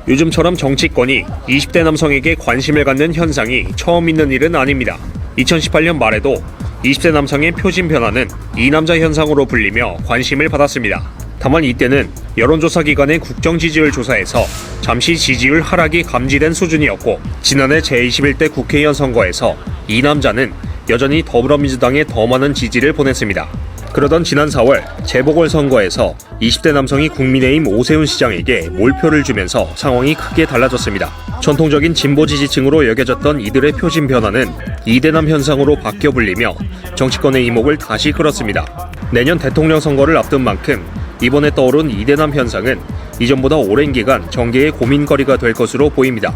요즘처럼 정치권이 20대 남성에게 관심을 갖는 현상이 처음 있는 일은 아닙니다. 2018년 말에도 20대 남성의 표심 변화는 이남자 현상으로 불리며 관심을 받았습니다. 다만 이때는 여론조사 기관의 국정 지지율 조사에서 잠시 지지율 하락이 감지된 수준이었고, 지난해 제21대 국회의원 선거에서 이남자는 여전히 더불어민주당에 더 많은 지지를 보냈습니다. 그러던 지난 4월 재보궐선거에서 20대 남성이 국민의힘 오세훈 시장에게 몰표를 주면서 상황이 크게 달라졌습니다. 전통적인 진보 지지층으로 여겨졌던 이들의 표심 변화는 이대남 현상으로 바뀌어 불리며 정치권의 이목을 다시 끌었습니다. 내년 대통령 선거를 앞둔 만큼 이번에 떠오른 이대남 현상은 이전보다 오랜 기간 정계의 고민거리가 될 것으로 보입니다.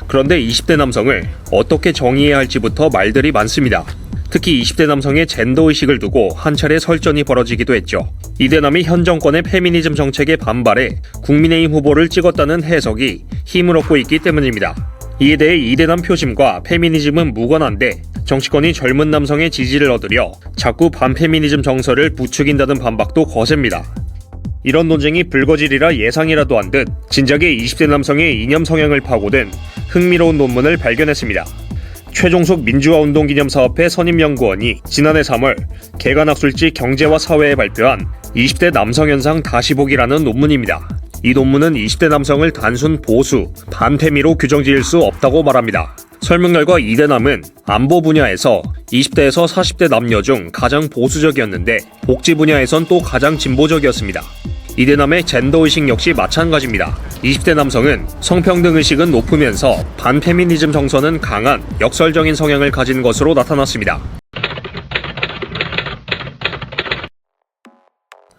그런데 20대 남성을 어떻게 정의해야 할지부터 말들이 많습니다. 특히 20대 남성의 젠더의식을 두고 한 차례 설전이 벌어지기도 했죠. 이대남이 현 정권의 페미니즘 정책에 반발해 국민의힘 후보를 찍었다는 해석이 힘을 얻고 있기 때문입니다. 이에 대해 이대남 표심과 페미니즘은 무관한데 정치권이 젊은 남성의 지지를 얻으려 자꾸 반페미니즘 정서를 부추긴다는 반박도 거셉니다. 이런 논쟁이 불거지리라 예상이라도 한 듯 진작에 20대 남성의 이념 성향을 파고든 흥미로운 논문을 발견했습니다. 최종숙 민주화운동기념사업회 선임연구원이 지난해 3월 개간학술지 경제와 사회에 발표한 20대 남성현상 다시 보기라는 논문입니다. 이 논문은 20대 남성을 단순 보수, 반페미로 규정지을 수 없다고 말합니다. 설문 결과 이대남은 안보 분야에서 20대에서 40대 남녀 중 가장 보수적이었는데 복지 분야에선 또 가장 진보적이었습니다. 이대남의 젠더의식 역시 마찬가지입니다. 20대 남성은 성평등의식은 높으면서 반페미니즘 정서는 강한 역설적인 성향을 가진 것으로 나타났습니다.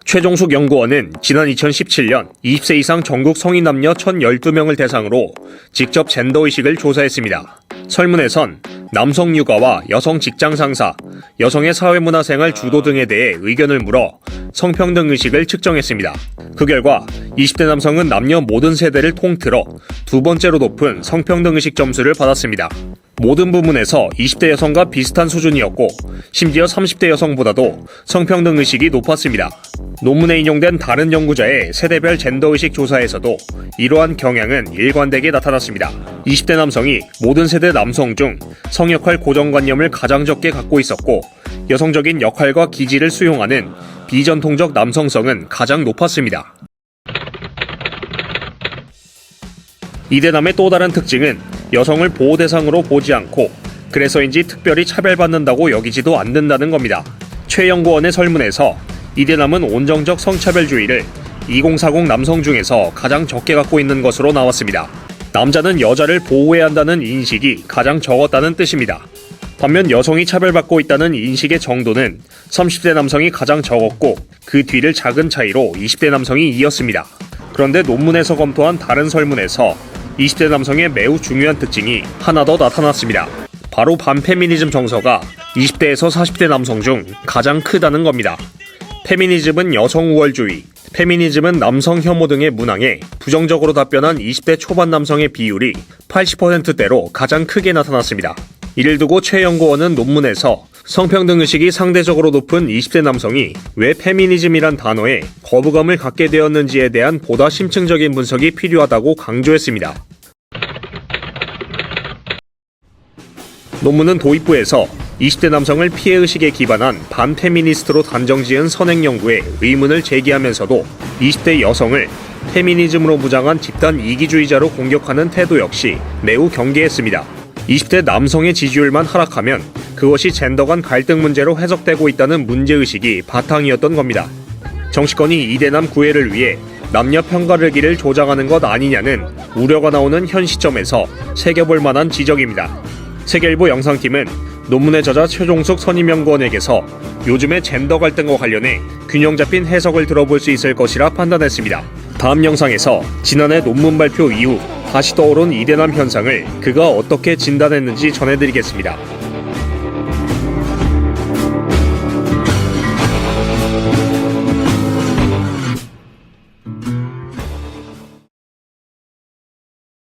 최종숙 연구원은 지난 2017년 20세 이상 전국 성인 남녀 1,012명을 대상으로 직접 젠더의식을 조사했습니다. 설문에선 남성 육아와 여성 직장 상사, 여성의 사회문화생활 주도 등에 대해 의견을 물어 성평등의식을 측정했습니다. 그 결과 20대 남성은 남녀 모든 세대를 통틀어 두 번째로 높은 성평등의식 점수를 받았습니다. 모든 부문에서 20대 여성과 비슷한 수준이었고 심지어 30대 여성보다도 성평등의식이 높았습니다. 논문에 인용된 다른 연구자의 세대별 젠더의식 조사에서도 이러한 경향은 일관되게 나타났습니다. 20대 남성이 모든 세대 남성 중 성역할 고정관념을 가장 적게 갖고 있었고, 여성적인 역할과 기질을 수용하는 비전통적 남성성은 가장 높았습니다. 이대남의 또 다른 특징은 여성을 보호 대상으로 보지 않고 그래서인지 특별히 차별받는다고 여기지도 않는다는 겁니다. 최 연구원의 설문에서 이대남은 온정적 성차별주의를 2040 남성 중에서 가장 적게 갖고 있는 것으로 나왔습니다. 남자는 여자를 보호해야 한다는 인식이 가장 적었다는 뜻입니다. 반면 여성이 차별받고 있다는 인식의 정도는 30대 남성이 가장 적었고 그 뒤를 작은 차이로 20대 남성이 이었습니다. 그런데 논문에서 검토한 다른 설문에서 20대 남성의 매우 중요한 특징이 하나 더 나타났습니다. 바로 반페미니즘 정서가 20대에서 40대 남성 중 가장 크다는 겁니다. 페미니즘은 여성 우월주의, 페미니즘은 남성 혐오 등의 문항에 부정적으로 답변한 20대 초반 남성의 비율이 80%대로 가장 크게 나타났습니다. 이를 두고 최 연구원은 논문에서 성평등의식이 상대적으로 높은 20대 남성이 왜 페미니즘이란 단어에 거부감을 갖게 되었는지에 대한 보다 심층적인 분석이 필요하다고 강조했습니다. 논문은 도입부에서 20대 남성을 피해의식에 기반한 반페미니스트로 단정지은 선행연구에 의문을 제기하면서도 20대 여성을 페미니즘으로 무장한 집단 이기주의자로 공격하는 태도 역시 매우 경계했습니다. 20대 남성의 지지율만 하락하면 그것이 젠더 간 갈등 문제로 해석되고 있다는 문제의식이 바탕이었던 겁니다. 정치권이 이대남 구애를 위해 남녀 평가르기를 조장하는 것 아니냐는 우려가 나오는 현 시점에서 새겨볼 만한 지적입니다. 세계일보 영상팀은 논문의 저자 최종숙 선임연구원에게서 요즘의 젠더 갈등과 관련해 균형 잡힌 해석을 들어볼 수 있을 것이라 판단했습니다. 다음 영상에서 지난해 논문 발표 이후 다시 떠오른 이대남 현상을 그가 어떻게 진단했는지 전해드리겠습니다.